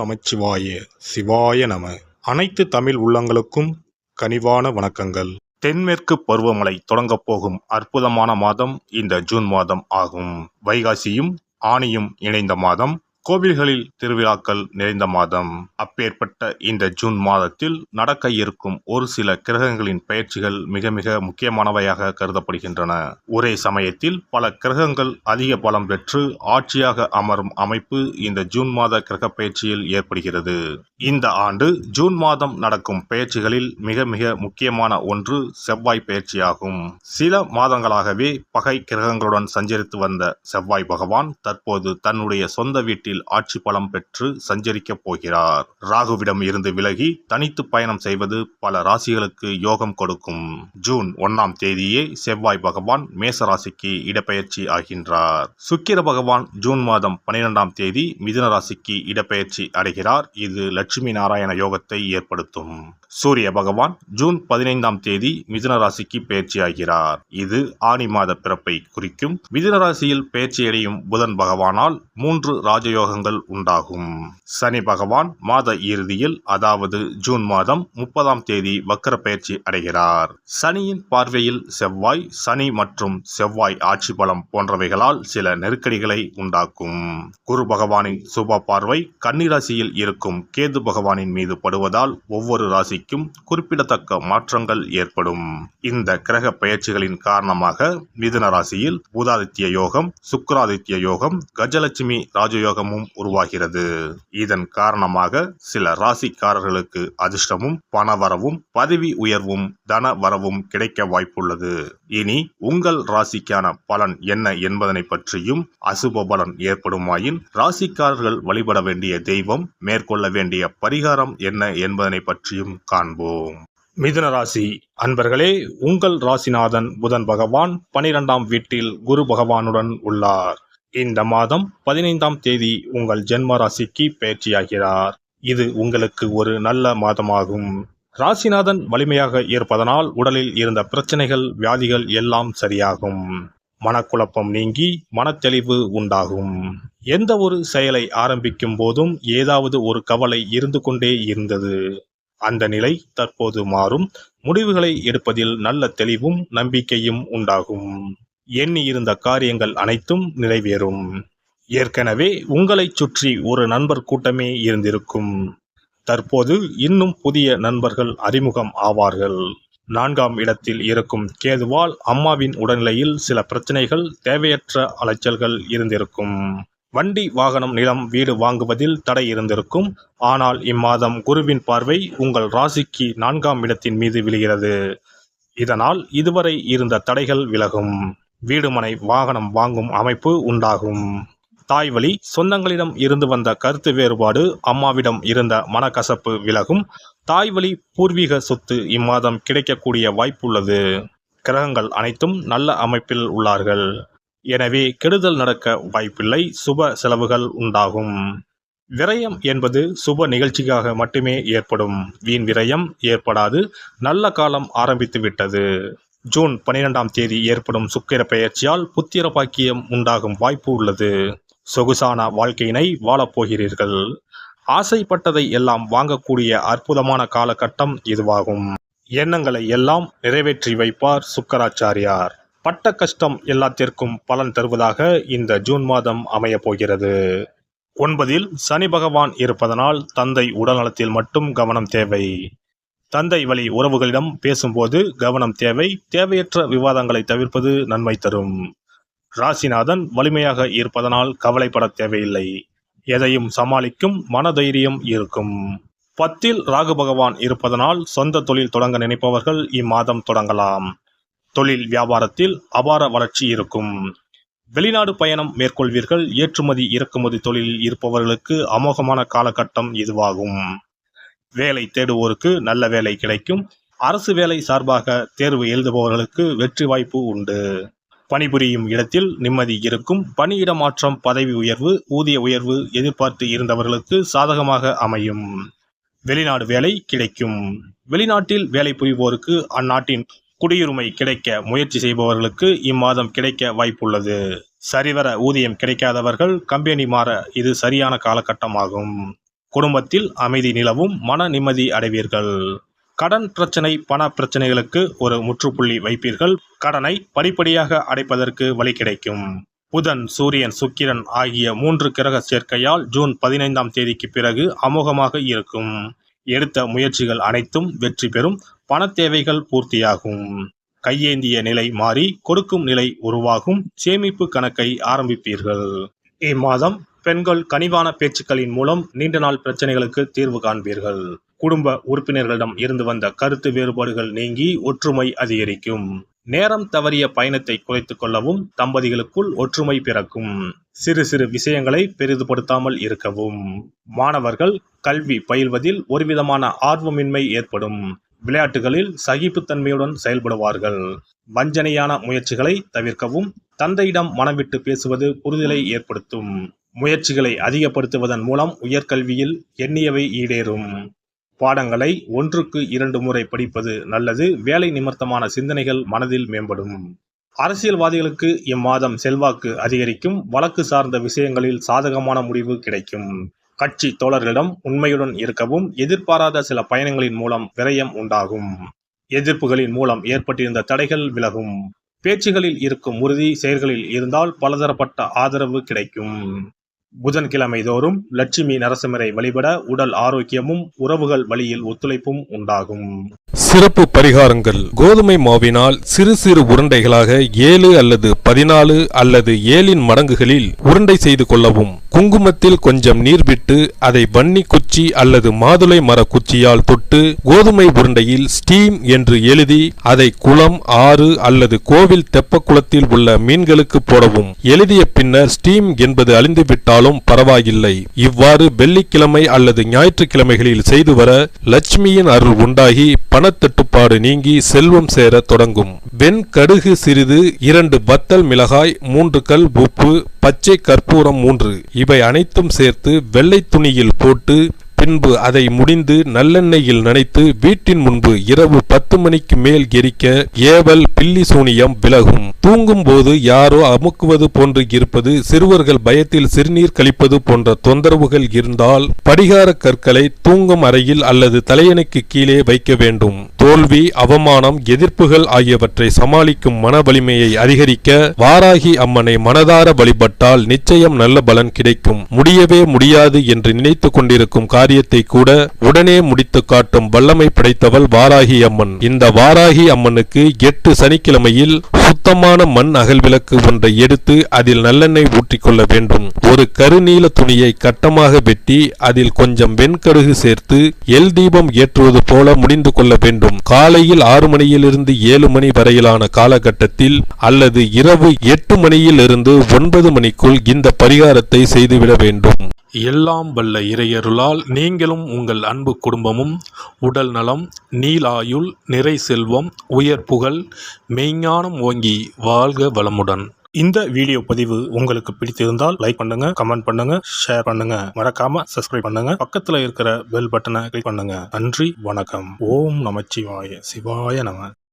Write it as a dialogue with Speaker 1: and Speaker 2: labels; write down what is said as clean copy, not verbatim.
Speaker 1: நமச்சிவாய சிவாய நம. அனைத்து தமிழ் உள்ளங்களுக்கும் கனிவான வணக்கங்கள். தென்மேற்கு பருவமழை தொடங்கப் போகும் அற்புதமான மாதம் இந்த ஜூன் மாதம் ஆகும். வைகாசியும் ஆனியும் இணைந்த மாதம், கோவில்களில் திருவிழாக்கள் நிறைந்த மாதம். அப்பேற்பட்ட இந்த ஜூன் மாதத்தில் நடக்க இருக்கும் ஒரு சில கிரகங்களின் பெயர்ச்சிகள் மிக மிக முக்கியமானவையாக கருதப்படுகின்றன. ஒரே சமயத்தில் பல கிரகங்கள் அதிக பலம் பெற்று ஆட்சியாக அமரும் அமைப்பு இந்த ஜூன் மாத கிரக பெயர்ச்சியில் ஏற்படுகிறது. இந்த ஆண்டு ஜூன் மாதம் நடக்கும் பெயர்ச்சிகளில் மிக மிக முக்கியமான ஒன்று செவ்வாய் பெயர்ச்சியாகும். சில மாதங்களாகவே பகை கிரகங்களுடன் சஞ்சரித்து வந்த செவ்வாய் பகவான் தற்போது தன்னுடைய சொந்த வீட்டில் ஆட்சி பலம் பெற்று சஞ்சரிக்கப் போகிறார். ராகுவிடம் இருந்து விலகி தனித்து பயணம் செய்வது பல ராசிகளுக்கு யோகம் கொடுக்கும். ஜூன் 1ஆம் தேதியே செவ்வாய் பகவான் மேச ராசிக்கு இடப்பெயர்ச்சி ஆகின்றார். சுக்கிர பகவான் ஜூன் மாதம் 12ஆம் தேதி மிதுன ராசிக்கு இடப்பெயர்ச்சி அடைகிறார். இது லட்சுமி நாராயண யோகத்தை ஏற்படுத்தும். சூரிய பகவான் ஜூன் 15ஆம் தேதி மிதுன ராசிக்கு பெயர்ச்சி ஆகிறார். இது ஆனி மாத பிறப்பை குறிக்கும். மிதுன ராசியில் பெயர்ச்சியடையும் புதன் பகவானால் 3 ராஜயோகங்கள் உண்டாகும். சனி பகவான் மாத இறுதியில், அதாவது ஜூன் மாதம் 30ஆம் தேதி வக்கர பெயர்ச்சி அடைகிறார். சனியின் பார்வையில் செவ்வாய், சனி மற்றும் செவ்வாய் ஆட்சி பலம் போன்றவைகளால் சில நெருக்கடிகளை உண்டாக்கும். குரு பகவானின் சுப பார்வை கன்னி ராசியில் இருக்கும் கேது பகவானின் மீது படுவதால் ஒவ்வொரு ராசிக்கும் குறிப்பிடத்தக்க மாற்றங்கள் ஏற்படும். இந்த கிரக பெயர்ச்சிகளின் காரணமாக மிதுன ராசியில் புதாதித்ய யோகம், சுக்கிராதித்ய யோகம், கஜலட்சுமி ராஜயோகமும் உருவாகிறது. இதன் காரணமாக சில ராசிக்காரர்களுக்கு அதிர்ஷ்டமும் பணவரவும் பதவி உயர்வும் தன வரவும் கிடைக்க வாய்ப்புள்ளது. இனி உங்கள் ராசிக்கான பலன் என்ன என்பதனை பற்றியும், அசுப பலன் ஏற்படுமாயின் ராசிக்காரர்கள் வழிபட வேண்டிய தெய்வம், மேற்கொள்ள வேண்டிய பரிகாரம் என்ன என்பதனை பற்றியும் காண்போம். மிதுன ராசி அன்பர்களே, உங்கள் ராசிநாதன் புதன் பகவான் 12ஆம் வீட்டில் குரு பகவானுடன் உள்ளார். இந்த மாதம் 15ஆம் தேதி உங்கள் ஜென்ம ராசிக்கு பெயர்ச்சியாகிறார். இது உங்களுக்கு ஒரு நல்ல மாதமாகும். ராசிநாதன் வலிமையாக இருப்பதனால் உடலில் இருந்த பிரச்சனைகள், வியாதிகள் எல்லாம் சரியாகும். மனக்குழப்பம் நீங்கி மனத்தெளிவு உண்டாகும். எந்த ஒரு செயலை ஆரம்பிக்கும் போதும் ஏதாவது ஒரு கவலை இருந்து கொண்டே இருந்தது. அந்த நிலை தற்போது மாறும். முடிவுகளை எடுப்பதில் நல்ல தெளிவும் நம்பிக்கையும் உண்டாகும். எண்ணி இருந்த காரியங்கள் அனைத்தும் நிறைவேறும். ஏற்கனவே உங்களை சுற்றி ஒரு நண்பர் கூட்டமே இருந்திருக்கும். தற்போது இன்னும் புதிய நண்பர்கள் அறிமுகம் ஆவார்கள். 4ஆம் இடத்தில் இருக்கும் கேதுவால் அம்மாவின் உடல்நிலையில் சில பிரச்சனைகள், தேவையற்ற அலைச்சல்கள் இருந்திருக்கும். வண்டி, வாகனம், நிலம், வீடு வாங்குவதில் தடை இருந்திருக்கும். ஆனால் இம்மாதம் குருவின் பார்வை உங்கள் ராசிக்கு 4ஆம் இடத்தின் மீது விழுகிறது. இதனால் இதுவரை இருந்த தடைகள் விலகும். வீடுமனை வாகனம் வாங்கும் அமைப்பு உண்டாகும். தாய் வழி சொந்தங்களிடம் இருந்து வந்த கருத்து வேறுபாடு, அம்மாவிடம் இருந்த மனக்கசப்பு விலகும். தாய் வழி பூர்வீக சொத்து இம்மாதம் கிடைக்கக்கூடிய வாய்ப்புள்ளது. கிரகங்கள் அனைத்தும் நல்ல அமைப்பில் உள்ளார்கள். எனவே கெடுதல் நடக்க வாய்ப்பில்லை. சுப செலவுகள் உண்டாகும். விரயம் என்பது சுப நிகழ்ச்சிக்காக மட்டுமே ஏற்படும். வீண் விரயம் ஏற்படாது. நல்ல காலம் ஆரம்பித்து விட்டது. ஜூன் 12ஆம் தேதி ஏற்படும் சுக்கிர பெயர்ச்சியால் புத்திர பாக்கியம் உண்டாகும் வாய்ப்பு உள்ளது. சொகுசான வாழ்க்கையினை வாழப்போகிறீர்கள். ஆசைப்பட்டதை எல்லாம் வாங்கக்கூடிய அற்புதமான காலகட்டம் இதுவாகும். எண்ணங்களை எல்லாம் நிறைவேற்றி வைப்பார் சுக்கராச்சாரியார். பட்ட கஷ்டம் எல்லாத்திற்கும் பலன் தருவதாக இந்த ஜூன் மாதம் அமைய போகிறது. 9இல் சனி பகவான் இருப்பதனால் தந்தை உடல்நலத்தில் மட்டும் கவனம் தேவை. தந்தை வழி உறவுகளிடம் பேசும்போது கவனம் தேவை. தேவையற்ற விவாதங்களை தவிர்ப்பது நன்மை தரும். ராசிநாதன் வலிமையாக இருப்பதனால் கவலைப்பட தேவையில்லை. எதையும் சமாளிக்கும் மனதைரியம் இருக்கும். 10இல் ராகு பகவான் இருப்பதனால் சொந்த தொழில் தொடங்க நினைப்பவர்கள் இம்மாதம் தொடங்கலாம். தொழில் வியாபாரத்தில் அபார வளர்ச்சி இருக்கும். வெளிநாடு பயணம் மேற்கொள்வீர்கள். ஏற்றுமதி இறக்குமதி தொழிலில் இருப்பவர்களுக்கு அமோகமான காலகட்டம் இதுவாகும். வேலை தேடுவோருக்கு நல்ல வேலை கிடைக்கும். அரசு வேலை சார்பாக தேர்வு எழுதுபவர்களுக்கு வெற்றி வாய்ப்பு உண்டு. பணிபுரியும் இடத்தில் நிம்மதி இருக்கும். பணியிட மாற்றம், பதவி உயர்வு, ஊதிய உயர்வு எதிர்பார்த்து இருந்தவர்களுக்கு சாதகமாக அமையும். வெளிநாடு வேலை கிடைக்கும். வெளிநாட்டில் வேலை புரிவோருக்கு அந்நாட்டின் குடியுரிமை கிடைக்க முயற்சி செய்பவர்களுக்கு இம்மாதம் கிடைக்க வாய்ப்புள்ளது. சரிவர ஊதியம் கிடைக்காதவர்கள் கம்பெனி மாற இது சரியான காலகட்டமாகும். குடும்பத்தில் அமைதி நிலவும், மன நிம்மதி அடைவீர்கள். கடன் பிரச்சனை, பண பிரச்சனைகளுக்கு ஒரு முற்றுப்புள்ளி வைப்பீர்கள். கடனை படிப்படியாக அடைப்பதற்கு வழி கிடைக்கும். புதன், சூரியன், சுக்கிரன் ஆகிய 3 கிரக சேர்க்கையால் ஜூன் 15ஆம் தேதிக்கு பிறகு அமோகமாக இருக்கும். எடுத்த முயற்சிகள் அனைத்தும் வெற்றி பெறும். பண தேவைகள் பூர்த்தியாகும். கையேந்திய நிலை மாறி கொடுக்கும் நிலை உருவாகும். சேமிப்பு கணக்கை ஆரம்பிப்பீர்கள். இம்மாதம் பெண்கள் கனிவான பேச்சுக்களின் மூலம் நீண்ட நாள் பிரச்சனைகளுக்கு தீர்வு காண்பீர்கள். குடும்ப உறுப்பினர்களிடம் இருந்து வந்த கருத்து வேறுபாடுகள் நீங்கி ஒற்றுமை அதிகரிக்கும். நேரம் தவறிய பயணத்தை குறைத்துக் கொள்ளவும் தம்பதிகளுக்குள் ஒற்றுமை பிறக்கும். சிறு சிறு விஷயங்களை பெரிதுபடுத்தாமல் இருக்கவும். மாணவர்கள் கல்வி பயில்வதில் ஒருவிதமான ஆர்வமின்மை ஏற்படும். விளையாட்டுகளில் சகிப்புத்தன்மையுடன் செயல்படுவார்கள். வஞ்சனையான முயற்சிகளை தவிர்க்கவும். தந்தையிடம் மனம் விட்டு பேசுவது புரிதலை ஏற்படுத்தும். முயற்சிகளை அதிகப்படுத்துவதன் மூலம் உயர்கல்வியில் எண்ணியவை ஈடேறும். பாடங்களை 1க்கு 2 முறை படிப்பது நல்லது. வேலை நிமித்தமான சிந்தனைகள் மனதில் மேம்படும். அரசியல்வாதிகளுக்கு இம்மாதம் செல்வாக்கு அதிகரிக்கும். வழக்கு சார்ந்த விஷயங்களில் சாதகமான முடிவு கிடைக்கும். கட்சி தோழர்களிடம் உண்மையுடன் இருக்கவும். எதிர்பாராத சில பயணங்களின் மூலம் விரயம் உண்டாகும். எதிர்ப்புகளின் மூலம் ஏற்பட்டிருந்த தடைகள் விலகும். பேச்சுகளில் இருக்கும் உறுதி செயல்களில் இருந்தால் பலதரப்பட்ட ஆதரவு கிடைக்கும். புதன்கிழமை தோறும் லட்சுமி நரசிம்மரை வழிபட உடல் ஆரோக்கியமும் உறவுகள் வழியில் ஒத்துழைப்பும் உண்டாகும்.
Speaker 2: சிறப்பு பரிகாரங்கள். கோதுமை மாவினால் சிறு சிறு உருண்டைகளாக 7 அல்லது 14 அல்லது 7 மடங்குகளில் உருண்டை செய்து கொள்ளவும். குங்குமத்தில் கொஞ்சம் நீர் விட்டு அதை வன்னி குச்சி அல்லது மாதுளை மர குச்சியால் தொட்டு கோதுமை உருண்டையில் ஸ்டீம் என்று எழுதி அதை குளம், ஆறு அல்லது கோவில் தெப்ப குளத்தில் உள்ள மீன்களுக்கு போடவும். எழுதிய பின்னர் ஸ்டீம் என்பது அழிந்துவிட்டாலும் பரவாயில்லை. இவ்வாறு வெள்ளிக்கிழமை அல்லது ஞாயிற்றுக்கிழமைகளில் செய்து வர லட்சுமியின் அருள் உண்டாகி பணத்தட்டுப்பாடு நீங்கி செல்வம் சேர தொடங்கும். வெண்கடுகு சிறிது, 2 வத்தல் மிளகாய், 3 கல் உப்பு, பச்சை கற்பூரம் 3 இவை அனைத்தும் சேர்த்து வெள்ளை துணியில் போட்டு பின்பு அதை முடிந்து நல்லெண்ணெயில் நனைத்து வீட்டின் முன்பு இரவு 10 மணிக்கு மேல் எரிக்க ஏவல், பில்லி சூனியம் விலகும். தூங்கும் போது யாரோ அமுக்குவது போன்று இருப்பது, சிறுவர்கள் பயத்தில் சிறுநீர் கழிப்பது போன்ற தொந்தரவுகள் இருந்தால் படிகார கற்களை தூங்கும் அறையில் அல்லது தலையணைக்கு கீழே வைக்க வேண்டும். தோல்வி, அவமானம், எதிர்ப்புகள் ஆகியவற்றை சமாளிக்கும் மன வலிமையை அதிகரிக்க வாராகி அம்மனை மனதார வழிபட்டால் நிச்சயம் நல்ல பலன் கிடைக்கும். முடியவே முடியாது என்று நினைத்துக் கொண்டிருக்கும் காரியத்தை கூட உடனே முடித்து காட்டும் வல்லமை படைத்தவள் வாராகி அம்மன். இந்த வாராகி அம்மனுக்கு 8 சனிக்கிழமையில் சுத்தமான மண் அகல் விளக்கு ஒன்றை எடுத்து அதில் நல்லெண்ணெய் ஊற்றிக்கொள்ள வேண்டும். ஒரு கருநீல துணியை கட்டமாக வெட்டி அதில் கொஞ்சம் வெண்கடுகு சேர்த்து எல் தீபம் ஏற்றுவது போல முடிந்து கொள்ள வேண்டும். காலையில் 6 மணியிலிருந்து 7 மணி வரையிலான காலகட்டத்தில் அல்லது இரவு 8 மணியிலிருந்து 9 மணிக்குள் இந்த பரிகாரத்தை செய்துவிட வேண்டும். எல்லாம் வல்ல இறையருளால் நீங்களும் உங்கள் அன்பு குடும்பமும் உடல் நலம், நீலாயுள், நிறை செல்வம், உயர் புகழ், மெய்ஞானம் ஓங்கி வாழ்க வளமுடன்.
Speaker 1: இந்த வீடியோ பதிவு உங்களுக்கு பிடித்திருந்தால் லைக் பண்ணுங்க, கமெண்ட் பண்ணுங்க, ஷேர் பண்ணுங்க, மறக்காம சப்ஸ்கிரைப் பண்ணுங்க. பக்கத்துல இருக்கிற பெல் பட்டனை கிளிக் பண்ணுங்க. நன்றி, வணக்கம். ஓம் நமச்சிவாய. சிவாய நம.